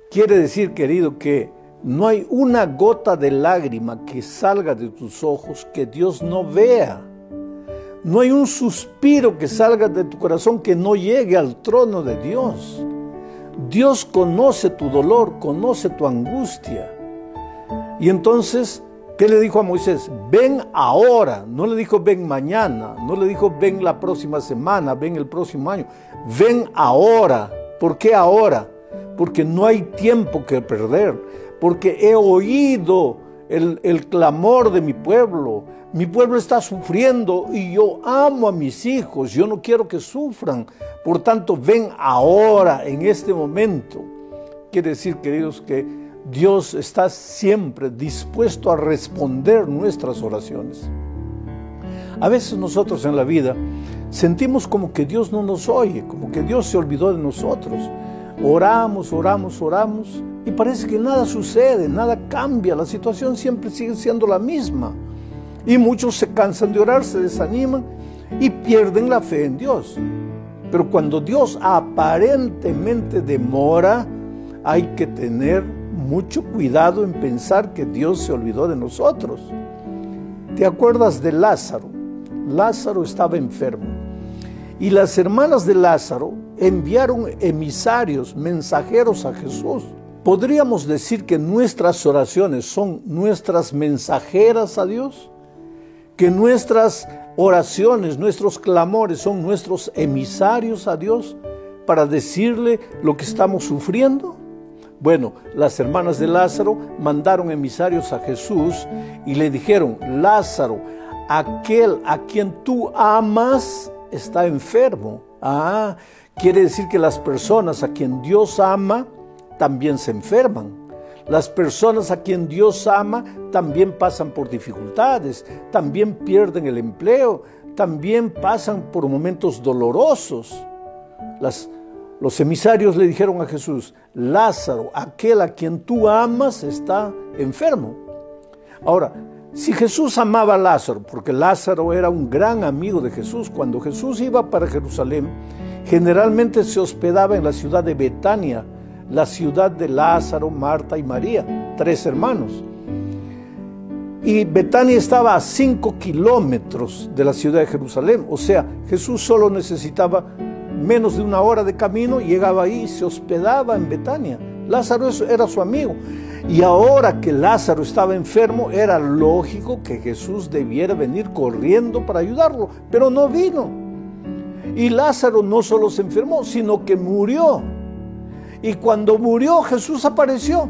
Quiere decir, querido, que no hay una gota de lágrima que salga de tus ojos que Dios no vea. No hay un suspiro que salga de tu corazón que no llegue al trono de Dios. Dios conoce tu dolor, conoce tu angustia. Y entonces, ¿qué le dijo a Moisés? Ven ahora. No le dijo ven mañana, no le dijo ven la próxima semana, ven el próximo año. Ven ahora. ¿Por qué ahora? Porque no hay tiempo que perder. Porque he oído el clamor de mi pueblo. Mi pueblo está sufriendo y yo amo a mis hijos. Yo no quiero que sufran. Por tanto, ven ahora, en este momento. Quiere decir, queridos, que Dios está siempre dispuesto a responder nuestras oraciones. A veces nosotros en la vida sentimos como que Dios no nos oye, como que Dios se olvidó de nosotros. Oramos y parece que nada sucede, nada cambia, la situación siempre sigue siendo la misma. Y muchos se cansan de orar, se desaniman y pierden la fe en Dios. Pero cuando Dios aparentemente demora, hay que tener mucho cuidado en pensar que Dios se olvidó de nosotros. ¿Te acuerdas de Lázaro? Lázaro estaba enfermo. Y las hermanas de Lázaro enviaron emisarios, mensajeros a Jesús. ¿Podríamos decir que nuestras oraciones son nuestras mensajeras a Dios? ¿Que nuestras oraciones, nuestros clamores son nuestros emisarios a Dios para decirle lo que estamos sufriendo? Bueno, las hermanas de Lázaro mandaron emisarios a Jesús y le dijeron: Lázaro, aquel a quien tú amas está enfermo. Quiere decir que las personas a quien Dios ama también se enferman. Las personas a quien Dios ama también pasan por dificultades, también pierden el empleo, también pasan por momentos dolorosos. Los emisarios le dijeron a Jesús: Lázaro, aquel a quien tú amas, está enfermo. Ahora, si Jesús amaba a Lázaro, porque Lázaro era un gran amigo de Jesús, cuando Jesús iba para Jerusalén, generalmente se hospedaba en la ciudad de Betania, la ciudad de Lázaro, Marta y María, 3 hermanos. Y Betania estaba a 5 kilómetros de la ciudad de Jerusalén. O sea, Jesús solo necesitaba menos de 1 hora de camino, llegaba ahí y se hospedaba en Betania. Lázaro era su amigo. Y ahora que Lázaro estaba enfermo, era lógico que Jesús debiera venir corriendo para ayudarlo, pero no vino. Y Lázaro no solo se enfermó, sino que murió. Y cuando murió, Jesús apareció.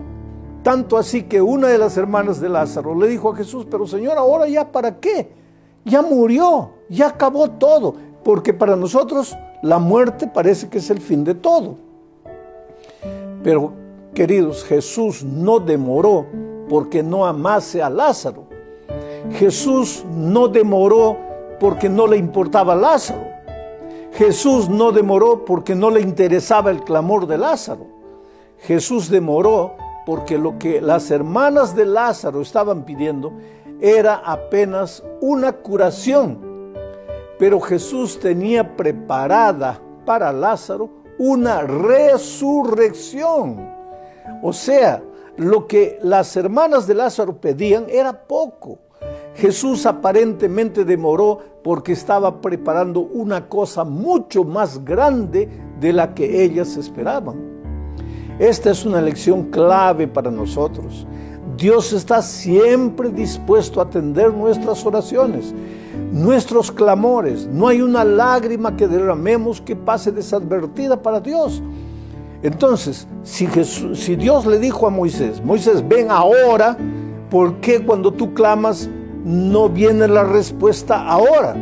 Tanto así que una de las hermanas de Lázaro le dijo a Jesús: pero Señor, ¿ahora ya para qué? Ya murió, ya acabó todo. Porque para nosotros la muerte parece que es el fin de todo. Pero, queridos, Jesús no demoró porque no amase a Lázaro. Jesús no demoró porque no le importaba a Lázaro. Jesús no demoró porque no le interesaba el clamor de Lázaro. Jesús demoró porque lo que las hermanas de Lázaro estaban pidiendo era apenas una curación. Pero Jesús tenía preparada para Lázaro una resurrección. O sea, lo que las hermanas de Lázaro pedían era poco. Jesús aparentemente demoró porque estaba preparando una cosa mucho más grande de la que ellas esperaban. Esta es una lección clave para nosotros. Dios está siempre dispuesto a atender nuestras oraciones, nuestros clamores. No hay una lágrima que derramemos que pase desadvertida para Dios. Entonces, si Dios le dijo a Moisés: Moisés, ven ahora, ¿por qué cuando tú clamas no viene la respuesta ahora?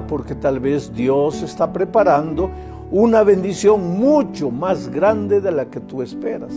Porque tal vez Dios está preparando una bendición mucho más grande de la que tú esperas.